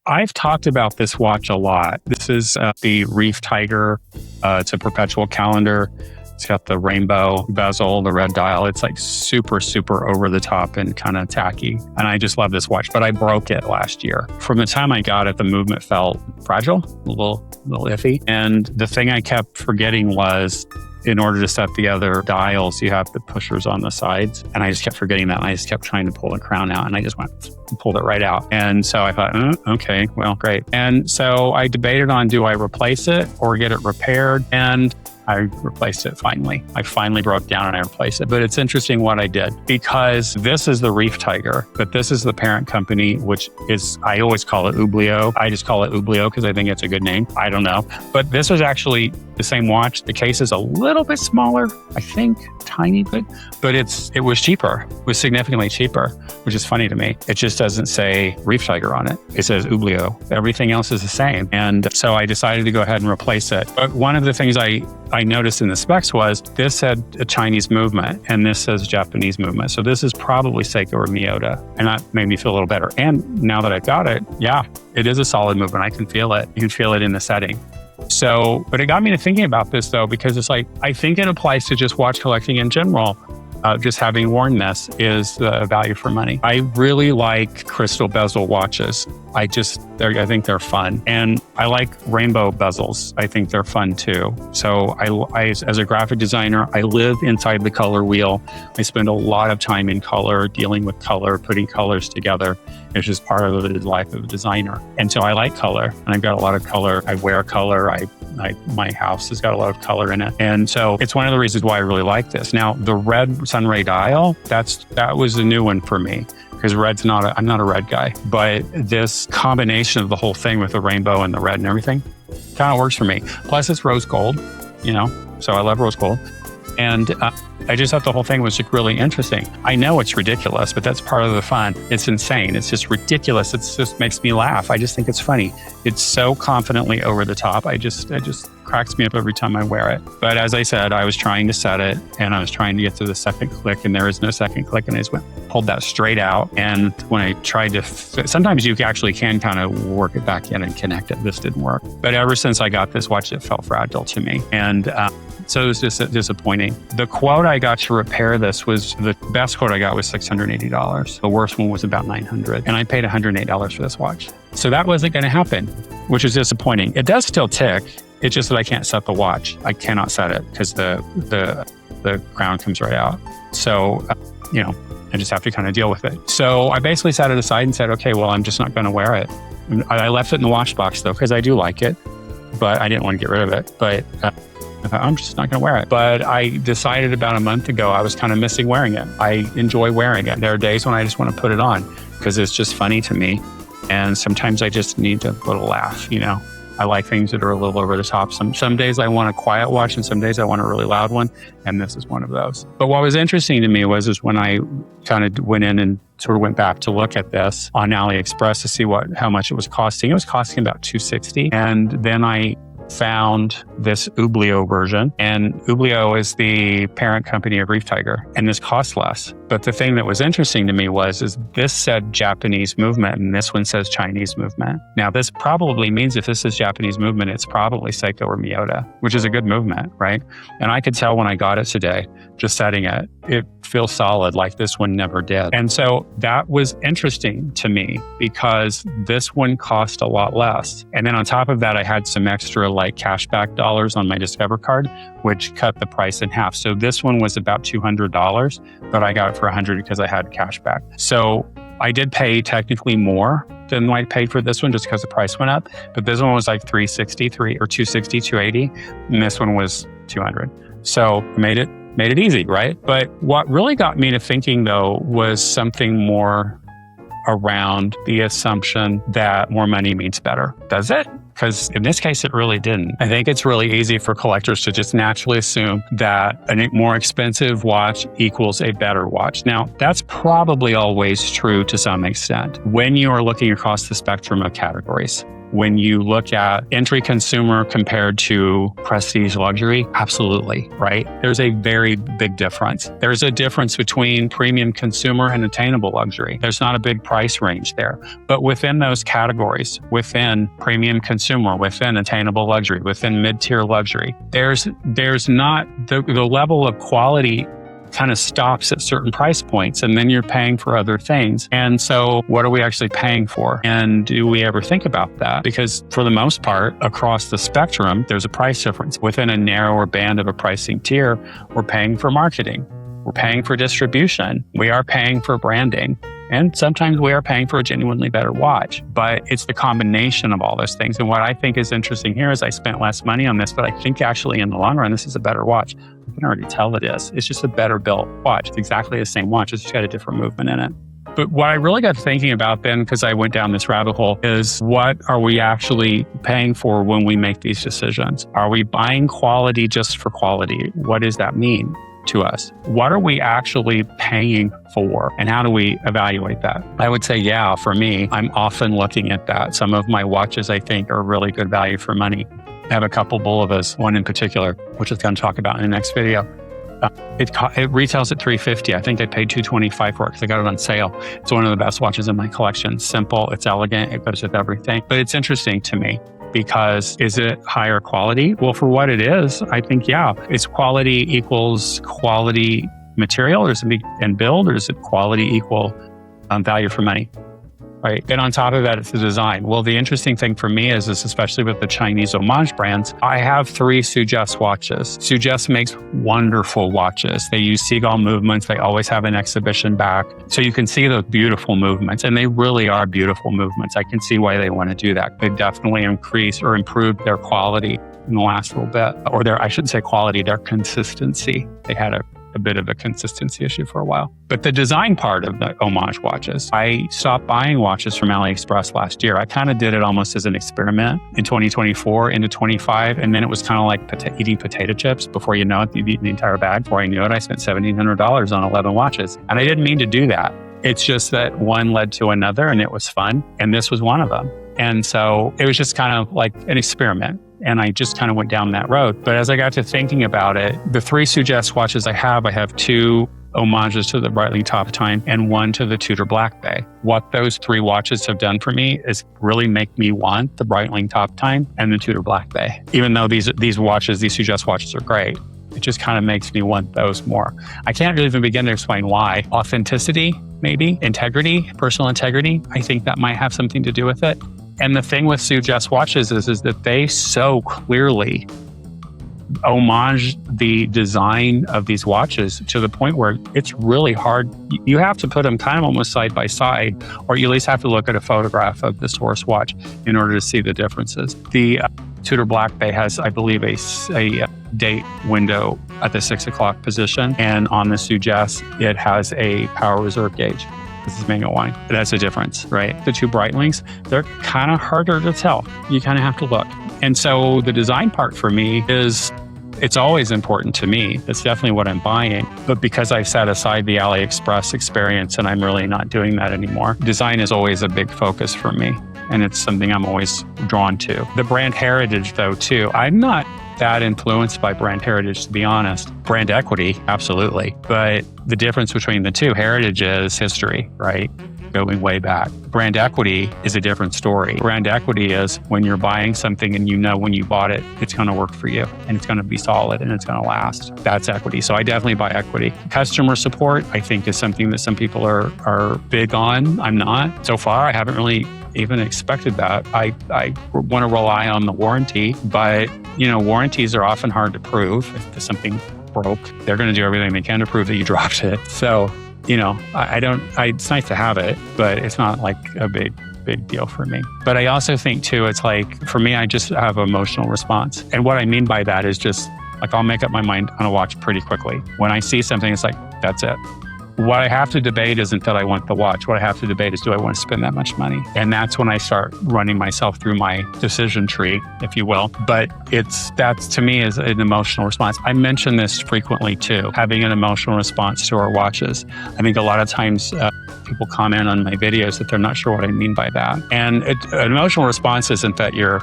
I've talked about this watch a lot. This is the Reef Tiger. It's a perpetual calendar. It's got the rainbow bezel, the red dial. It's like super, super over the top and kind of tacky. And I just love this watch, but I broke it last year. From the time I got it, the movement felt fragile, a little iffy. And the thing I kept forgetting was, in order to set the other dials, you have the pushers on the sides. And I just kept forgetting that. And I just kept trying to pull the crown out. And I just pulled it right out. And so I thought, okay, well, great. And so I debated on, do I replace it or get it repaired? And I replaced it finally. I finally broke down and I replaced it. But it's interesting what I did, because this is the Reef Tiger, but this is the parent company, which is, I always call it Hublot. I just call it Hublot because I think it's a good name. I don't know. But this was actually the same watch. The case is a little bit smaller, I think, tiny bit, but it was cheaper. It was significantly cheaper, which is funny to me. It just doesn't say Reef Tiger on it. It says Hublot. Everything else is the same. And so I decided to go ahead and replace it. But one of the things I noticed in the specs was this said a Chinese movement and this says Japanese movement. So this is probably Seiko or Miyota. And that made me feel a little better. And now that I've got it, yeah, it is a solid movement. I can feel it. You can feel it in the setting. So, but it got me to thinking about this though, because it's like, I think it applies to just watch collecting in general. Just having worn this is the value for money. I really like crystal bezel watches. I think they're fun. And I like rainbow bezels. I think they're fun too. So I, as a graphic designer, I live inside the color wheel. I spend a lot of time in color, dealing with color, putting colors together. It's just part of the life of a designer. And so I like color, and I've got a lot of color. I wear color. My house has got a lot of color in it. And so it's one of the reasons why I really like this. Now, the red Sunray dial, that was a new one for me, because I'm not a red guy, but this combination of the whole thing with the rainbow and the red and everything kind of works for me. Plus it's rose gold, so I love rose gold. And I just thought the whole thing was just really interesting. I know it's ridiculous, but that's part of the fun. It's insane. It's just ridiculous. It just makes me laugh. I just think it's funny. It's so confidently over the top. It just cracks me up every time I wear it. But as I said, I was trying to set it and I was trying to get to the second click, and there is no second click, and I just pulled that straight out. And when I tried to, sometimes you actually can kind of work it back in and connect it. This didn't work. But ever since I got this watch, it felt fragile to me. And so it was just disappointing. The quote I got to repair this was, the best quote I got was $680. The worst one was about $900. And I paid $108 for this watch. So that wasn't going to happen, which is disappointing. It does still tick. It's just that I can't set the watch. I cannot set it because the crown comes right out. So, I just have to kind of deal with it. So I basically set it aside and said, okay, well, I'm just not going to wear it. I left it in the wash box though, because I do like it, but I didn't want to get rid of it. But I thought, I'm just not going to wear it. But I decided about a month ago, I was kind of missing wearing it. I enjoy wearing it. There are days when I just want to put it on because it's just funny to me. And sometimes I just need to put a laugh, I like things that are a little over the top. Some days I want a quiet watch and some days I want a really loud one. And this is one of those. But what was interesting to me was when I kind of went in and sort of went back to look at this on AliExpress to see how much it was costing. It was costing about $260. And then I found this Hublot version, and Hublot is the parent company of Reef Tiger, and this costs less. But the thing that was interesting to me is this said Japanese movement and this one says Chinese movement. Now this probably means if this is Japanese movement, it's probably Seiko or Miyota, which is a good movement, right? And I could tell when I got it today, just setting it, it feels solid like this one never did. And so that was interesting to me because this one cost a lot less. And then on top of that, I had some extra like cashback dollars on my Discover card, which cut the price in half. So this one was about $200, but I got it for $100 because I had cashback. So I did pay technically more than I paid for this one just because the price went up. But this one was like $363 or $260, $280, and this one was $200. So made it easy, right? But what really got me to thinking though was something more around the assumption that more money means better. Does it? Because in this case, it really didn't. I think it's really easy for collectors to just naturally assume that a more expensive watch equals a better watch. Now, that's probably always true to some extent when you are looking across the spectrum of categories. When you look at entry consumer compared to prestige luxury, absolutely, right? There's a very big difference. There's a difference between premium consumer and attainable luxury. There's not a big price range there. But within those categories, within premium consumer, within attainable luxury, within mid-tier luxury, there's not the level of quality kind of stops at certain price points, and then you're paying for other things. And so what are we actually paying for? And do we ever think about that? Because for the most part, across the spectrum, there's a price difference. Within a narrower band of a pricing tier, we're paying for marketing. We're paying for distribution. We are paying for branding. And sometimes we are paying for a genuinely better watch. But it's the combination of all those things. And what I think is interesting here is I spent less money on this, but I think actually in the long run, this is a better watch. I can already tell it is. It's just a better built watch. It's exactly the same watch. It's just got a different movement in it. But what I really got thinking about then, because I went down this rabbit hole, is what are we actually paying for when we make these decisions? Are we buying quality just for quality? What does that mean to us? What are we actually paying for? And how do we evaluate that? I would say, yeah, for me, I'm often looking at that. Some of my watches, I think, are really good value for money. I have a couple Bulovas, one in particular, which I'm going to talk about in the next video. It retails at $350. I think I paid $225 for it because I got it on sale. It's one of the best watches in my collection. Simple, it's elegant, it goes with everything. But it's interesting to me because is it higher quality? Well, for what it is, I think, yeah. Is quality equals quality material, or is it and build, or is it quality equal value for money? Right. Then on top of that, it's the design. Well, the interesting thing for me is especially with the Chinese homage brands, I have 3 Sugess watches. Sugess makes wonderful watches. They use Seagull movements. They always have an exhibition back. So you can see those beautiful movements, and they really are beautiful movements. I can see why they want to do that. They definitely increased or improved their quality in the last little bit, or I shouldn't say quality, their consistency. They had a bit of a consistency issue for a while. But the design part of the homage watches, I stopped buying watches from AliExpress last year. I kind of did it almost as an experiment in 2024 into 25. And then it was kind of like eating potato chips. Before you know it, you've eaten the entire bag. Before I knew it, I spent $1,700 on 11 watches. And I didn't mean to do that. It's just that one led to another and it was fun. And this was one of them. And so it was just kind of like an experiment. And I just kind of went down that road. But as I got to thinking about it, the 3 Sugess watches I have 2 homages to the Breitling Top Time and 1 to the Tudor Black Bay. What those 3 watches have done for me is really make me want the Breitling Top Time and the Tudor Black Bay. Even though these Sugess watches are great, it just kind of makes me want those more. I can't really even begin to explain why. Authenticity, maybe. Integrity, personal integrity. I think that might have something to do with it. And the thing with Sugess watches is that they so clearly homage the design of these watches to the point where it's really hard. You have to put them kind of almost side by side, or you at least have to look at a photograph of this horse watch in order to see the differences. The Tudor Black Bay has, I believe, a date window at the 6 o'clock position. And on the Sugess, it has a power reserve gauge. This is manual wine. That's a difference, right? The 2 Breitlings, they're kind of harder to tell. You kind of have to look. And so the design part for me it's always important to me. That's definitely what I'm buying. But because I've set aside the AliExpress experience and I'm really not doing that anymore, design is always a big focus for me. And it's something I'm always drawn to. The brand heritage, though, too. I'm not that influenced by brand heritage, to be honest. Brand equity, absolutely. But the difference between the two, heritage is history, right? Going way back. Brand equity is a different story. Brand equity is when you're buying something and you know when you bought it, it's going to work for you and it's going to be solid and it's going to last. That's equity. So I definitely buy equity. Customer support, I think, is something that some people are big on. I'm not. So far, I haven't really even expected that. I want to rely on the warranty, but warranties are often hard to prove. If something broke, they're going to do everything they can to prove that you dropped it. So, it's nice to have it, but it's not like a big deal for me. But I also think too, it's like, for me, I just have an emotional response. And what I mean by that is just like, I'll make up my mind on a watch pretty quickly. When I see something, it's like, that's it. what I have to debate isn't that I want the watch. What I have to debate is, do I want to spend that much money? And that's when I start running myself through my decision tree, if you will. But that's to me is an emotional response. I mention this frequently too, having an emotional response to our watches. I think a lot of times people comment on my videos that they're not sure what I mean by that. And an emotional response isn't that you're,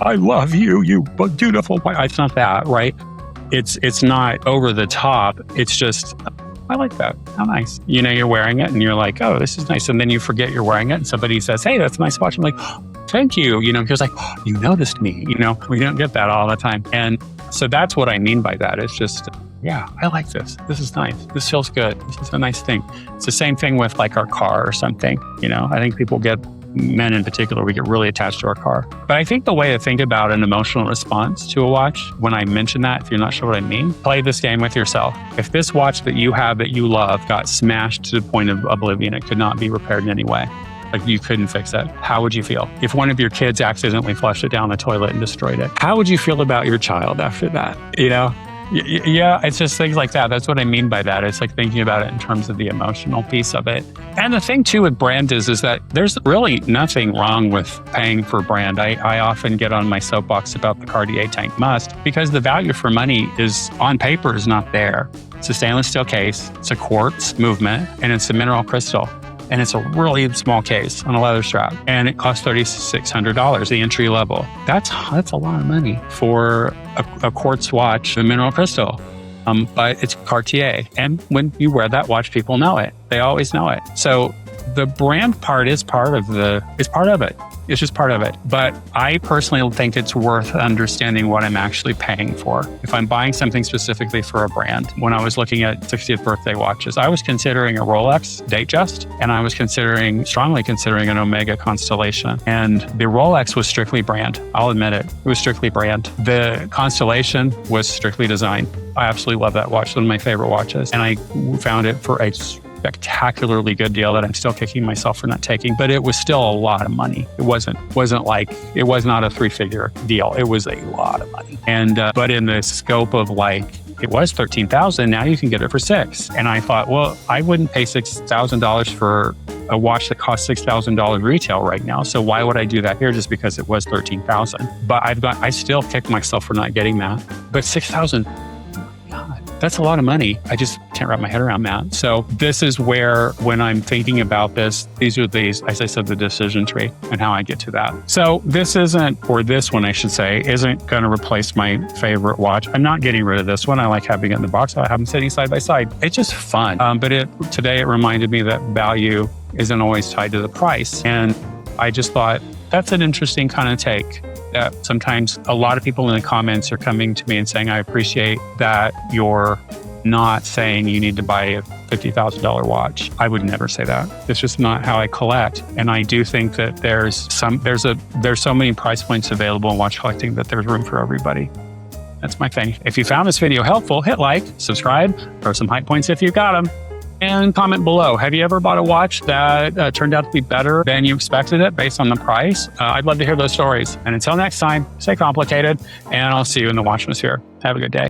I love you, you beautiful wife. It's not that, right? It's not over the top. It's just, I like that. How nice. You're wearing it and you're like, oh, this is nice. And then you forget you're wearing it and somebody says, hey, that's a nice watch. I'm like, oh, thank you. Here's like, oh, you noticed me. We don't get that all the time. And so that's what I mean by that. It's just, yeah, I like this. This is nice. This feels good. This is a nice thing. It's the same thing with like our car or something. I think men in particular, we get really attached to our car. But I think the way to think about an emotional response to a watch, when I mention that, if you're not sure what I mean, play this game with yourself. If this watch that you have that you love got smashed to the point of oblivion, it could not be repaired in any way, like you couldn't fix it, how would you feel? If one of your kids accidentally flushed it down the toilet and destroyed it, how would you feel about your child after that? Yeah, it's just things like that. That's what I mean by that. It's like thinking about it in terms of the emotional piece of it. And the thing too with brand is that there's really nothing wrong with paying for brand. I often get on my soapbox about the Cartier Tank Must because the value for money is on paper is not there. It's a stainless steel case, it's a quartz movement, and it's a mineral crystal. And it's a really small case on a leather strap. And it costs $3,600, the entry level. That's a lot of money for a quartz watch, a mineral crystal. But it's Cartier. And when you wear that watch, people know it. They always know it. So the brand part is part of it. It's just part of it. But I personally think it's worth understanding what I'm actually paying for. If I'm buying something specifically for a brand, when I was looking at 60th birthday watches, I was considering a Rolex Datejust, and I was strongly considering an Omega Constellation. And the Rolex was strictly brand. I'll admit it. It was strictly brand. The Constellation was strictly design. I absolutely love that watch. It's one of my favorite watches. And I found it for a spectacularly good deal that I'm still kicking myself for not taking, but it was still a lot of money. It was not a 3-figure deal. It was a lot of money. And, but in the scope of it was $13,000. Now you can get it for $6,000. And I thought, well, I wouldn't pay $6,000 for a watch that costs $6,000 retail right now. So why would I do that here just because it was $13,000? But I still kick myself for not getting that. But $6,000, that's a lot of money. I just can't wrap my head around that. So this is where, when I'm thinking about this, these, as I said, the decision tree and how I get to that. So this one, I should say, isn't going to replace my favorite watch. I'm not getting rid of this one. I like having it in the box. I have them sitting side by side. It's just fun. But today it reminded me that value isn't always tied to the price. And I just thought that's an interesting kind of take. That sometimes a lot of people in the comments are coming to me and saying, I appreciate that you're not saying you need to buy a $50,000 watch. I would never say that. It's just not how I collect. And I do think that there's so many price points available in watch collecting that there's room for everybody. That's my thing. If you found this video helpful, hit like, subscribe, throw some hype points if you got them. And comment below, have you ever bought a watch that turned out to be better than you expected it based on the price? I'd love to hear those stories. And until next time, stay complicated, and I'll see you in the Watchmosphere. Have a good day.